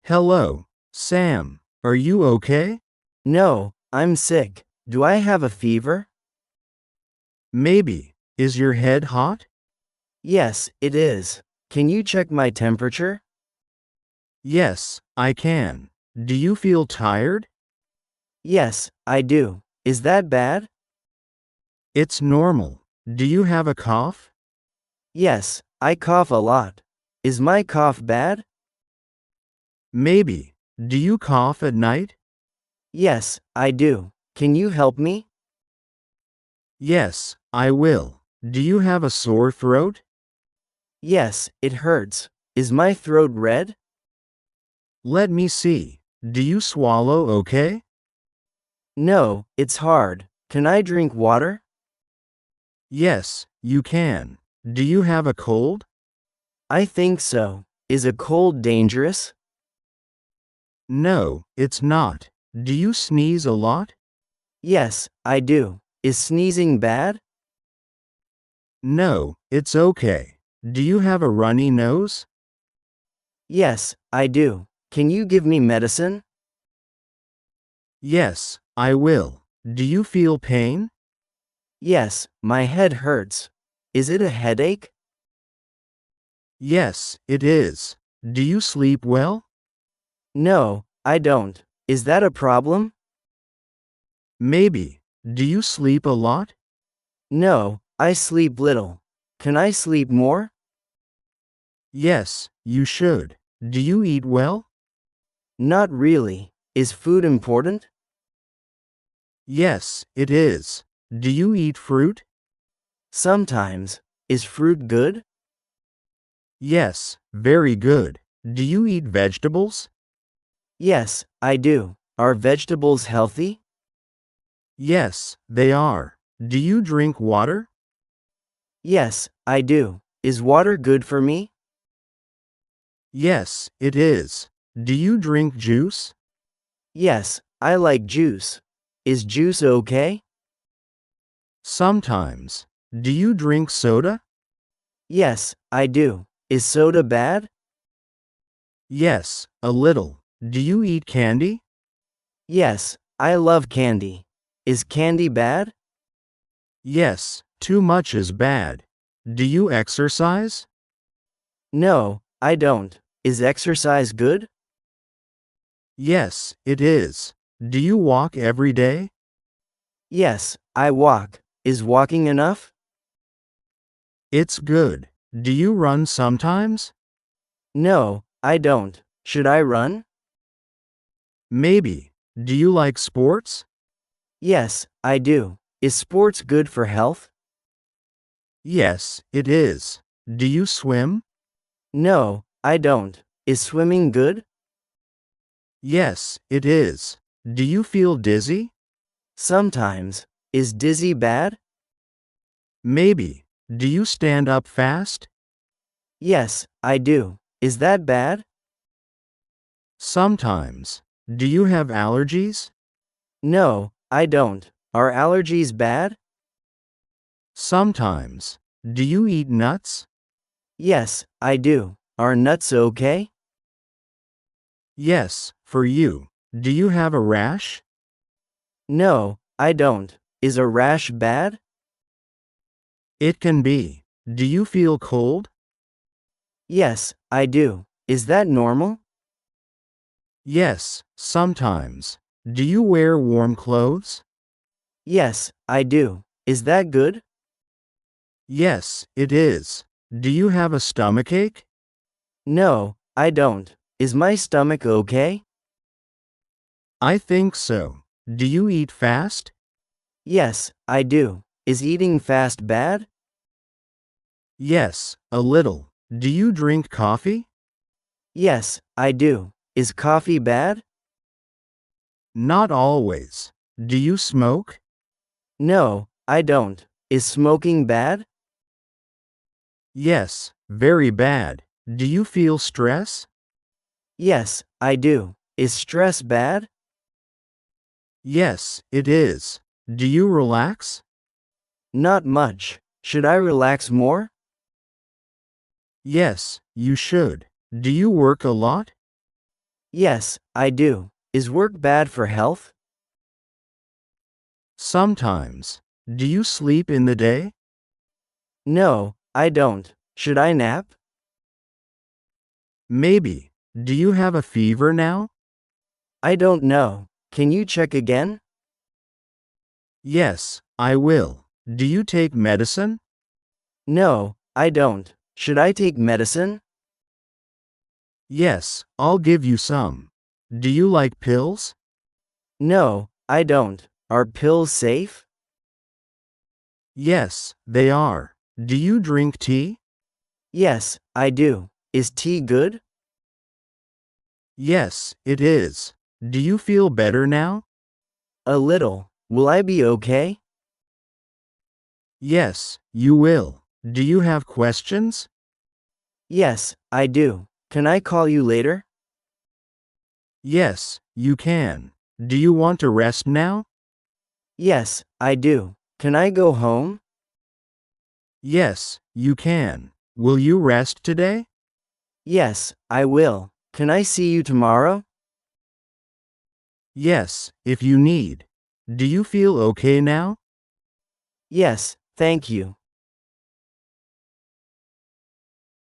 Hello, Sam. Are you okay? No, I'm sick. Do I have a fever? Maybe. Is your head hot? Yes, it is. Can you check my temperature? Yes, I can. Do you feel tired? Yes, I do. Is that bad? It's normal. Do you have a cough? Yes, I cough a lot. Is my cough bad? Maybe. Do you cough at night? Yes, I do. Can you help me? Yes, I will. Do you have a sore throat? Yes, it hurts. Is my throat red? Let me see. Do you swallow okay? No, it's hard. Can I drink water? Yes, you can. Do you have a cold? I think so. Is a cold dangerous? No, it's not. Do you sneeze a lot? Yes, I do. Is sneezing bad? No, it's okay. Do you have a runny nose? Yes, I do. Can you give me medicine? Yes, I will. Do you feel pain? Yes, my head hurts. Is it a headache? Yes, it is. Do you sleep well? No, I don't. Is that a problem? Maybe. Do you sleep a lot? No, I sleep little. Can I sleep more? Yes, you should. Do you eat well? Not really. Is food important? Yes, it is. Do you eat fruit? Sometimes. Is fruit good? Yes, very good. Do you eat vegetables? Yes, I do. Are vegetables healthy? Yes, they are. Do you drink water? Yes, I do. Is water good for me? Yes, it is. Do you drink juice? Yes, I like juice. Is juice okay? Sometimes. Do you drink soda? Yes, I do. Is soda bad? Yes, a little. Do you eat candy? Yes, I love candy. Is candy bad? Yes, too much is bad. Do you exercise? No, I don't. Is exercise good? Yes, it is. Do you walk every day? Yes, I walk. Is walking enough? It's good. Do you run sometimes? No, I don't. Should I run? Maybe. Do you like sports? Yes, I do. Is sports good for health? Yes, it is. Do you swim? No, I don't. Is swimming good? Yes, it is. Do you feel dizzy? Sometimes. Is dizzy bad? Maybe. Do you stand up fast? Yes, I do. Is that bad? Sometimes. Do you have allergies? No, I don't. Are allergies bad? Sometimes. Do you eat nuts? Yes, I do. Are nuts okay? Yes, for you. Do you have a rash? No, I don't. Is a rash bad? It can be. Do you feel cold? Yes, I do. Is that normal? Yes, sometimes. Do you wear warm clothes? Yes, I do. Is that good? Yes, it is. Do you have a stomachache? No, I don't. Is my stomach okay? I think so. Do you eat fast? Yes, I do. Is eating fast bad? Yes, a little. Do you drink coffee? Yes, I do. Is coffee bad? Not always. Do you smoke? No, I don't. Is smoking bad? Yes, very bad. Do you feel stress? Yes, I do. Is stress bad? Yes, it is. Do you relax? Not much. Should I relax more? Yes, you should. Do you work a lot? Yes, I do. Is work bad for health? Sometimes. Do you sleep in the day? No, I don't. Should I nap? Maybe. Do you have a fever now? I don't know. Can you check again? Yes, I will. Do you take medicine? No, I don't. Should I take medicine? Yes, I'll give you some. Do you like pills? No, I don't. Are pills safe? Yes, they are. Do you drink tea? Yes, I do. Is tea good? Yes, it is. Do you feel better now? A little. Will I be okay? Yes, you will. Do you have questions? Yes, I do. Can I call you later? Yes, you can. Do you want to rest now? Yes, I do. Can I go home? Yes, you can. Will you rest today? Yes, I will. Can I see you tomorrow? Yes, if you need. Do you feel okay now? Yes, thank you.